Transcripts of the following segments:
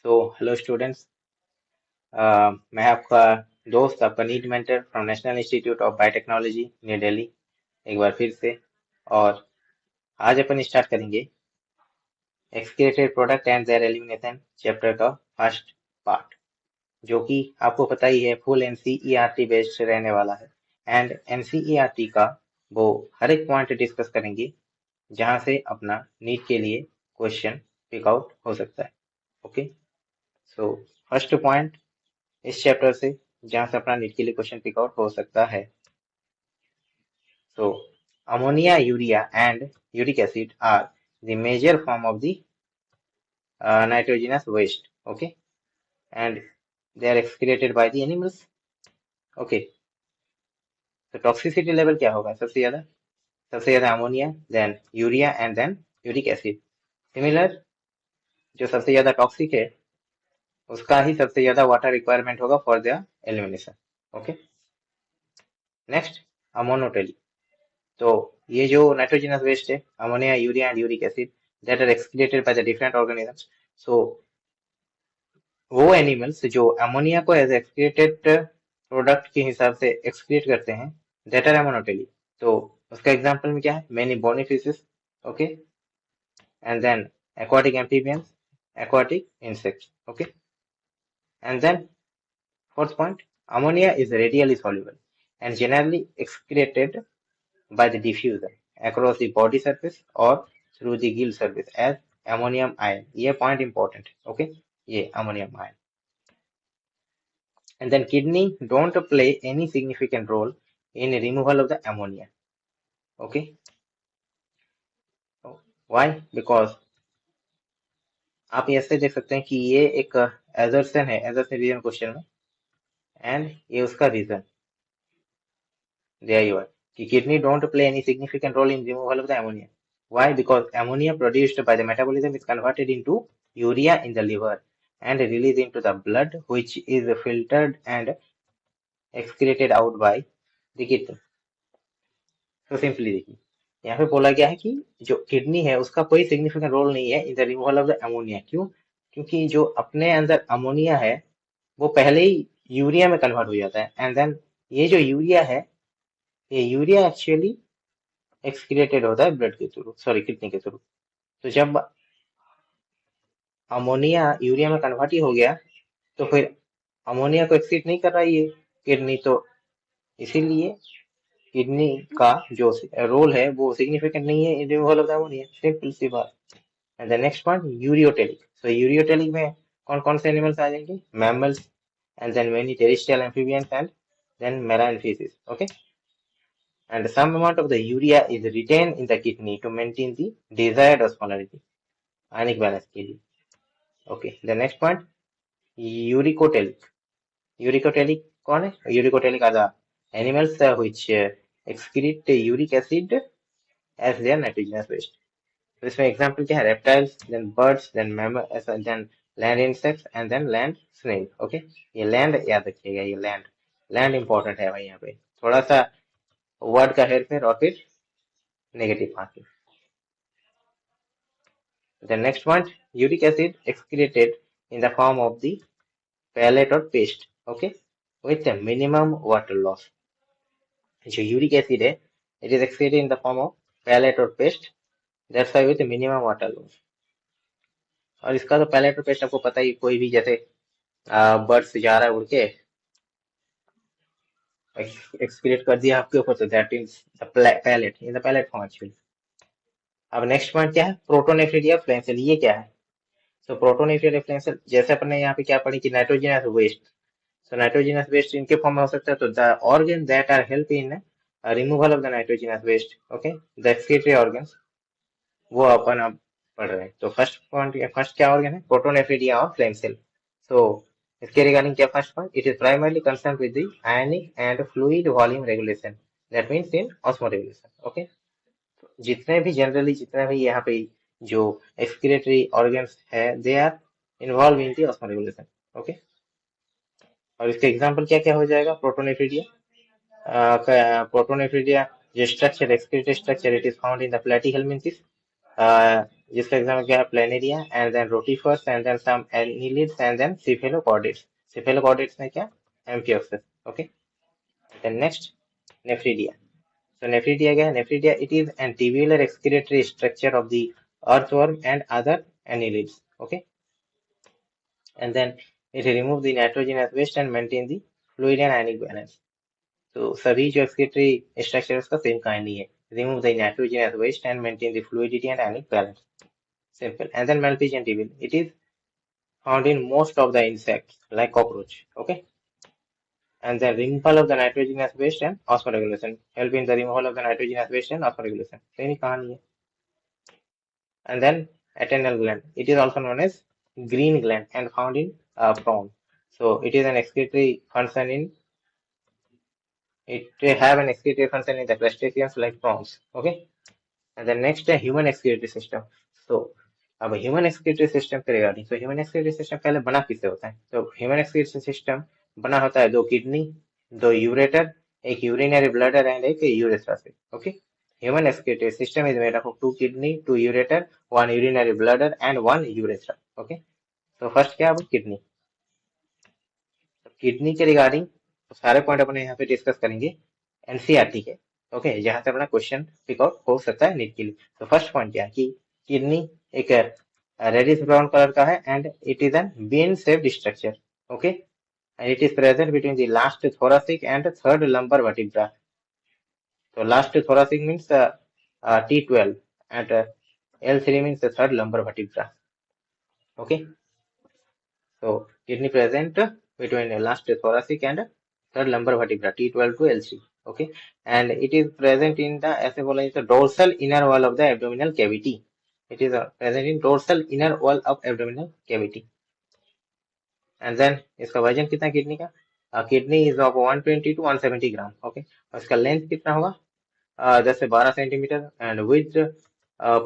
Hello students. मैं आपका दोस्त, आपका NEET mentor from National Institute of Biotechnology new Delhi, एक बार फिर से। और आज अपन स्टार्ट करेंगे excreted product and their elimination chapter का फर्स्ट पार्ट, जो कि आपको पता ही है फुल एनसीईआरटी बेस्ड रहने वाला है। एंड एनसीईआरटी का वो हर एक पॉइंट डिस्कस करेंगे जहां से अपना नीट के लिए क्वेश्चन पिक आउट हो सकता है। ओके, सो फर्स्ट पॉइंट इस चैप्टर से जहां से अपना नीट के लिए क्वेश्चन पिक आउट हो सकता है। So ammonia, urea, and uric acid are the major form of the nitrogenous waste. Okay, and they are excreted by the animals. Okay, तो टॉक्सिसिटी लेवल क्या होगा? सबसे ज्यादा ammonia, then urea and then uric acid. Similar, जो सबसे ज्यादा toxic है उसका ही सबसे ज्यादा वाटर रिक्वायरमेंट होगा for the elimination. Okay, next ammonotely. तो ये जो नाइट्रोजनस वेस्ट है, ammonia, urea and uric acid, that are excreted by the different organisms. So वो एनिमल्स जो अमोनिया को एज एक्सक्रीटेड प्रोडक्ट के हिसाब से एक्सक्रीट करते हैं, दैट आर अमोनोटेली। तो उसका एग्जांपल में क्या है? Many bony fishes, okay, and then aquatic amphibians, aquatic insects, okay. And then fourth point, ammonia is radially soluble and generally excreted by the diffuser across the body surface or through the gill surface as ammonium ion. ये point important है, okay, ये ammonium ion. And then kidney don't play any significant role in removal of the ammonia, okay. Why? Because आप ऐसे देख सकते हैं कि ये एक एजर्सन है, एजर्सन रीजन क्वेश्चन में, एंड ये उसका रीजन there you are कि kidney don't play any significant role in removal of the ammonia. Why? Because ammonia produced by the metabolism is converted into urea in the liver and released into the blood, which is filtered and excreted out by the kidney. तो simply देखिए, यहाँ पे बोला गया है कि जो kidney है उसका कोई सिग्निफिकेंट रोल नहीं है in the removal of the ammonia. क्यों? क्योंकि जो अपने अंदर अमोनिया है वो पहले ही यूरिया में कन्वर्ट हो जाता है, एंड देन ये जो यूरिया है, ये यूरिया एक्चुअली एक्सक्रीटेड होता है ब्लड के थ्रू, सॉरी किडनी के थ्रू। तो जब अमोनिया यूरिया में कन्वर्ट ही हो गया तो फिर अमोनिया को एक्सक्रीट नहीं कर रहा है ये किडनी, तो इसीलिए किडनी का जो रोल है वो सिग्निफिकेंट नहीं है in removal of the ammonia, simple सी बात। And the next point, ureotelic. So ureotelic में कौन कौन से एनिमल्स आ जाएंगे? Mammals, and then many terrestrial amphibians, and then marine fishes, okay. And some amount of the urea is retained in the kidney to maintain the desired osmolarity, ionic balance के लिए। Okay, the next point, uricotelic. Uricotelic कौन है? Uricotelic are the animals which excrete uric acid as their nitrogenous waste. तो इसमें example क्या है? Reptiles, then birds, then mammals, then land insects, and then land snail. Okay, ये land याद रखिएगा, ये लैंड लैंड इंपॉर्टेंट है भाई। यहाँ पे थोड़ा सा वर्ड का हेरफेर और फिर negative marking. The next one, uric acid excreted in the form of the pellet or paste, okay, with a minimum water loss. जो यूरिक एसिड है, it is excreted in the form of pellet or paste, that's why with a minimum water loss. और इसका तो pellet और paste आपको पता ही, कोई भी जैसे बर्ड्स जा रहा है उड़ के एक्सक्रीट कर दिया आपके ऊपर, तो that is the pellet in the pellet form actually. अब नेक्स्ट पॉइंट क्या है? प्रोटोनेफ्रिडिया फ्लेंसेल। ये क्या है? तो प्रोटोनेफ्रिडिया फ्लेंसेल, जैसे अपने यहाँ पे क्या पढ़ी कि nitrogenous waste, so nitrogenous waste इनके फॉर्म में हो सकता है, तो the organ that are help in removal of the nitrogenous waste, okay, the excretory organs, वो अपन अब पढ़ रहे हैं। तो फर्स्ट पॉइंट, फर्स्ट क्या ऑर्गन है? प्रोटोनेफ्रिडिया और फ्लेम सेल। सो इसके रिगार्डिंग क्या first point? It is primarily concern with the ionic and fluid volume regulation, that means in osmo regulation, okay. जितने भी जनरली जितने भी यहाँ पे जो एक्सक्रीटरी ऑर्गन्स है, they are involve in the osmoregulation, okay. और इसके एग्जांपल क्या क्या हो जाएगा? प्रोटोनेफ्रिडिया, प्रोटोनेफ्रिडिया जो structure, excretory structure, it is found in the platyhelminthes, जिसका एग्जाम्पल क्या है, planaria, and then rotifers, and then some annelids, and then cephalochordates. Cephalochordates में क्या, amphioxus. Okay, then next nephridia. So nephridia क्या है, nephridia it is an tubular excretory structure of the earthworm and other annelids. Okay, and then it remove the nitrogenous waste and maintain the fluid and ionic balance. तो सभी जो excretory structure है उसका same kind he है, remove the nitrogenous waste and maintain the fluidity and ionic balance. Simple. And then malpighian tubule, it is found in most of the insects like cockroach. Okay, and then removal of the nitrogenous waste and osmoregulation, help in the removal of the nitrogenous waste and osmoregulation. Same ही कहानी है. And then adrenal gland, it is also known as green gland and found in prawn. So it is an excretory function in, it have an excretory function in the crustaceans like prawns. Okay, and then next human excretory system. So अब human excretory system के regarding, तो human excretory system पहले बना किससे होता है, तो human excretory system बना होता है दो किडनी, दो यूरेटर, एक यूरिनरी ब्लडर एंड एक यूरेथ्रा से. Okay, human excretory system is made up of 2 kidney, 2 ureter, 1 urinary bladder and 1 urethra. Okay, तो फर्स्ट क्या है, किडनी. किडनी के रिगार्डिंग सारे पॉइंट अपने यहाँ पे डिस्कस करेंगे एनसीईआरटी के. ओके, जहां से अपना क्वेश्चन पिक आउट हो सकता है नीट के लिए. तो फर्स्ट पॉइंट क्या है कि किडनी एक रेडिश ब्राउन कलर का है and it is N bean shaped structure. Okay, and it is present between the last thoracic and third lumbar vertebra. So last thoracic means T12 and L3 means the third lumbar vertebra. Okay, so kidney present between last thoracic and third lumbar vertebra T12 to L3. Okay, and it is present in the, ऐसे बोला जाता है, dorsal inner wall of the abdominal cavity. It is present in dorsal inner wall of abdominal cavity. And then इसका वजन कितना है kidney का, kidney is of 120 to 170 gram. Okay, और इसका लेंथ कितना होगा, 10 से 12 centimetre, and width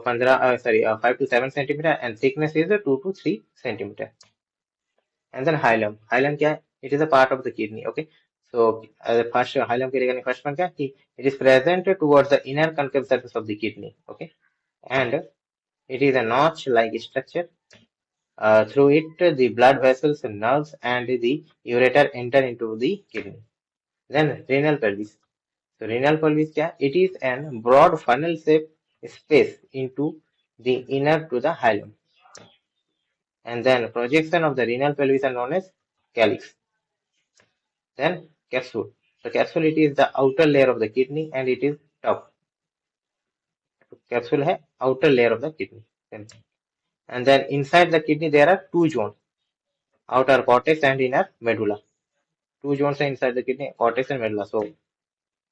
5 to 7 centimetre, and thickness is 2 to 3 centimetre. And then hilum. Hilum क्या है, it is a part of the kidney. Okay, so first hilum के regarding first one क्या कि it is present towards the inner concave surface of the kidney. Okay, and it is a notch like structure. Through it, the blood vessels, nerves, and the ureter enter into the kidney. Then renal pelvis. So renal pelvis क्या, it is an broad funnel shaped space into the inner to the hilum. And then projection of the renal pelvis are known as calyx. Then capsule. So capsule, it is the outer layer of the kidney and it is top. Capsule है outer layer of the kidney. And then inside the kidney there are two zones, outer cortex and inner medulla. Two zones are inside the kidney, cortex and medulla. So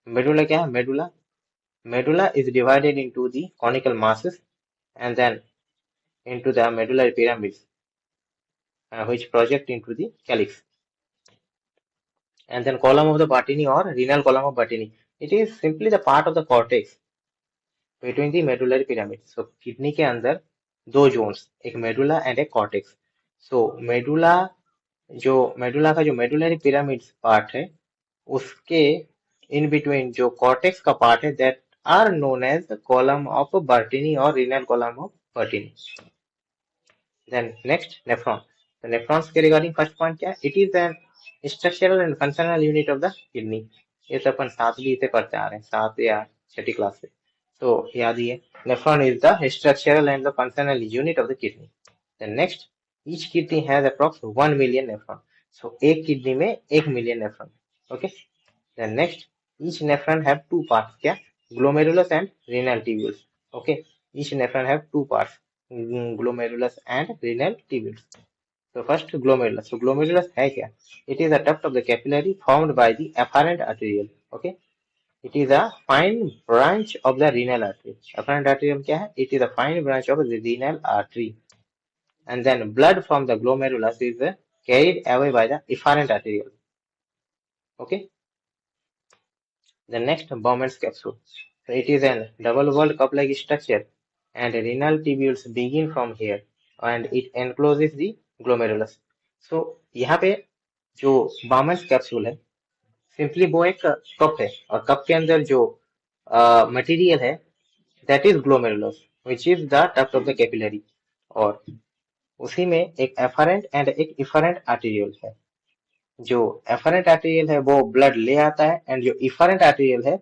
medulla क्या है, medulla is divided into the conical masses and then into the medullary pyramids, which project into the calyx. And then column of the Bartini or renal column of Bartini, it is simply the part of the cortex between the medullary pyramids. So kidney के अंदर दो zones, एक medulla and एक cortex. So medulla का जो medullary pyramids part है उसके in between जो कॉर्टेक्स का पार्ट है, that are known as column of Bertini और renal column of Bertini. Then next nephron. तो नेफ्रॉन्स के रिगार्डिंग फर्स्ट पॉइंट क्या है, it is an structural and functional unit of the kidney. ये तो अपन 7वीं से पढ़ते आ रहे हैं, 7 या 6ठी क्लास से, तो याद ही है. Nephron is the structural and the functional unit of the kidney. Then next, each kidney has approx 1 million nephron. So एक किडनी में 1 million nephron. Okay, then next, each nephron have two parts. क्या, glomerulus and renal tubules. Okay, each nephron have two parts, glomerulus and renal tubules. So first glomerulus. So glomerulus है क्या, it is a tuft of the capillary formed by the afferent arteriole. Okay, it is a fine branch of the renal artery. Afferent arteriole क्या है, it is a fine branch of the renal artery. And then blood from the glomerulus is carried away by the efferent arteriole. Okay. The next, Bowman's capsule. So it is a double-walled cup-like structure, and renal tubules begin from here, and it encloses the glomerulus. So यहाँ पे जो Bowman's capsule है, simply वो एक cup है और cup के अंदर जो मटेरियल है that is glomerulus. which is the duct of the capillary, और उसी में एक efferent एंड एक efferent arteriole है। जो efferent arteriole है वो ब्लड ले आता है एंड जो efferent arteriole है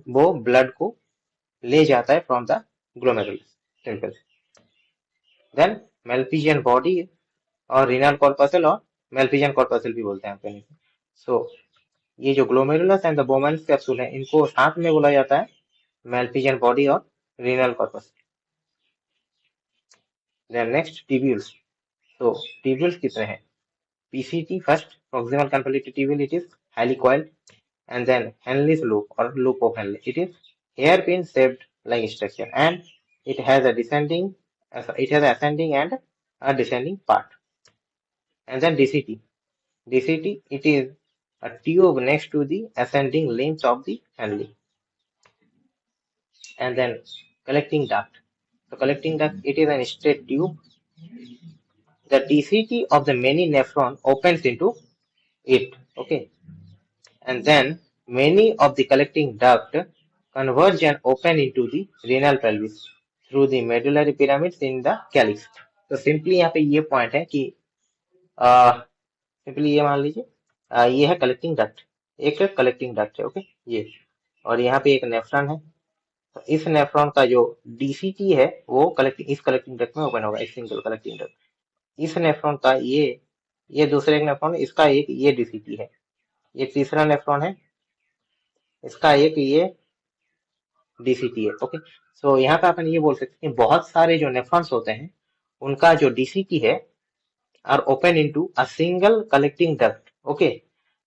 वो ब्लड को ले जाता है from the glomerulus. Simple. Then Malpighian body और रीनल कॉर्पसल, और मेल्पिजियन कॉर्पसल भी बोलते हैं आप। सो ये जो glomerulus and the Bowman's capsule है इनको साथ में बोला जाता है मेल्पिजियन बॉडी और renal corpus. Then next tubules. तो टिब्यूल्स कितने हैं? PCT first, proximal convoluted tubule, it is highly coiled, and then Henle's loop or loop of Henle, it is hairpin shaped like structure, and it has a ascending and a descending part. And then DCT, it is a tube next to the ascending limbs of the Henle. And then collecting duct. So collecting duct, it is a straight tube. The DCT of the many nephron opens into it, okay, and then many of the collecting duct converge and open into the renal pelvis through the medullary pyramids in the calyx. तो simply यहाँ पे ये point है कि simply ये मान लीजिए ये है कलेक्टिंग डक्ट, एक कलेक्टिंग डक्ट है, ओके, ये, और यहाँ पे एक नेफ्रॉन है। तो इस नेफ्रॉन का जो DCT है वो इस कलेक्टिंग डक्ट में ओपन होगा, एक सिंगल कलेक्टिंग डक्ट। इस नेफ्रॉन का ये दूसरे एक नेफ्रॉन, इसका एक ये DCT है, ये तीसरा नेफ्रॉन है, इसका एक ये DCT है, ओके। सो यहाँ पे अपन ये बोल सकते हैं बहुत सारे जो नेफ्रॉन्स होते हैं उनका जो DCT है are open into a single collecting duct, okay,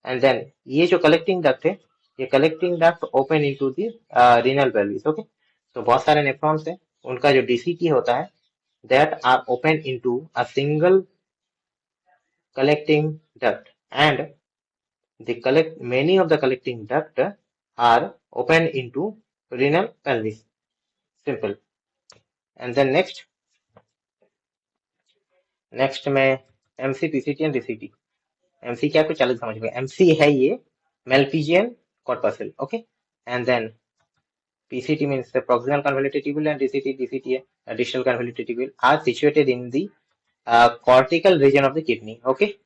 and then ये जो कलेक्टिंग डक्ट है ये collecting duct open into the renal pelvis, okay. तो बहुत सारे नेफ्रॉन्स है उनका जो DCT होता है that are open into a single collecting duct, and many of the collecting duct are open into renal pelvis. Simple. And then next में MC, PCT and DCT. MC क्या कुछ अलग समझ में, MC है ये Malpighian corpuscle, okay, and then PCT means the proximal convoluted tubule and DCT है distal convoluted tubule are situated in the cortical region of the kidney, okay.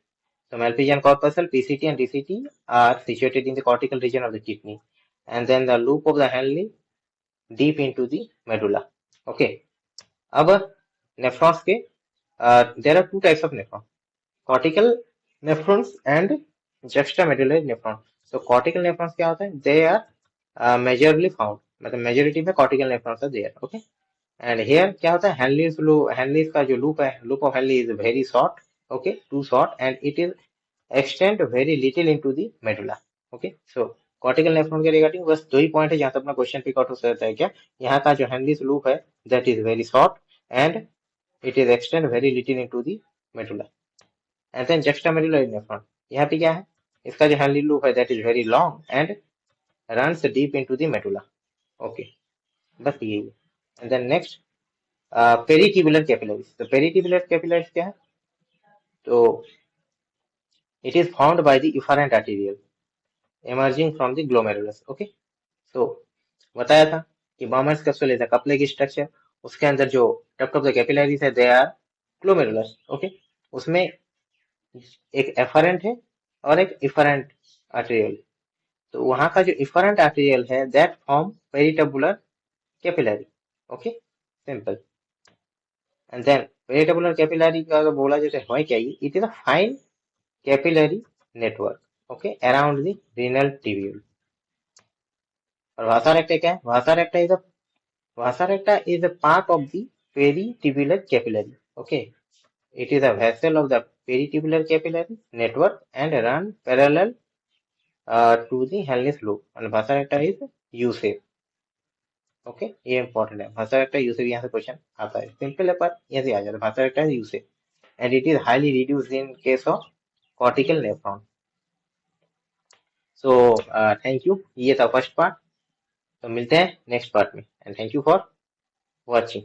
So Malpighian corpuscle, PCT and DCT are situated in the cortical region of the kidney, and then the loop of the Henle deep into the medulla, okay. अब nephrons के there are two types of nephron, cortical nephrons and juxtamedullary nephron. So cortical nephrons क्या होता है? They are majorly found, मतलब majority में cortical nephrons are there, okay. And here क्या होता है? Henle's का जो loop है, loop of Henle is very short, okay, too short, and it is extend very little into the medulla, okay. So cortical nephron के regarding बस दो ही point है जहां तक अपना क्वेश्चन पिक आउट हो सकता है। क्या यहाँ का जो Henle's loop है that is very short and it is extend very little into the medulla. And then juxtamedullary nephron, यहाँ पे क्या है? इसका जो Henle loop है that is very long and runs deep into the medulla, okay, बस यही है। And then next peritubular capillaries. तो peritubular capillaries क्या है? तो it is formed by the efferent arteriole emerging from the glomerulus, okay. So बताया था कि Bowman's capsule is a cup like structure, उसके अंदर जो डक्ट ऑफ द कैपिलरीज है दे आर ग्लोमेरुलस, ओके। उसमें एक एफरेंट है और एक इफरेंट आर्टेरियल। तो वहां का जो इफरेंट आर्टेरियल है that form peritubular capillary, okay, simple. And then peritubular capillary का अगर बोला जाए तो है क्या, ये it is a fine capillary network, okay, around the renal tubule. और वासा रेक्टा क्या है? Vasa recta is a part of the peritubular capillary, okay. It is a vessel of the peritubular capillary network and run parallel to the Henle's loop, and vasa recta is U-shape, okay. ये important है, vasa recta U-shape, यहाँ से question आता है, simple है पर यहाँ से आ जाता है, vasa recta is U-shape and it is highly reduced in case of cortical nephron. So thank you, ये था फर्स्ट पार्ट, तो मिलते हैं नेक्स्ट पार्ट में, and thank you for watching.